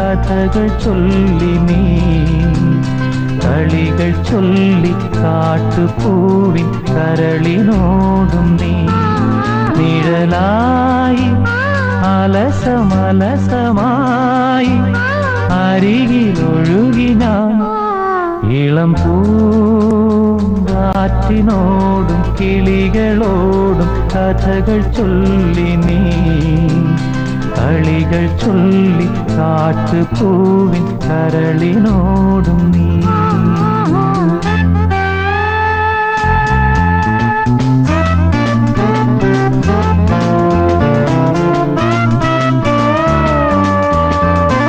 കഥകൾ ചൊല്ലി നീ കളികൾ ചൊല്ലി കാട്ടുപൂവിൻ കരളിനോടും നീ നിഴലായി അലസമലസമായി അരികിലൊഴുകി ഞാൻ ഇളം പൂങ്കാറ്റിനോടും കിളികളോടും കഥകൾ ചൊല്ലി നീ കളികൾ ചൊല്ലി കാട്ടുപൂവിൻ കരളിനോടും നീ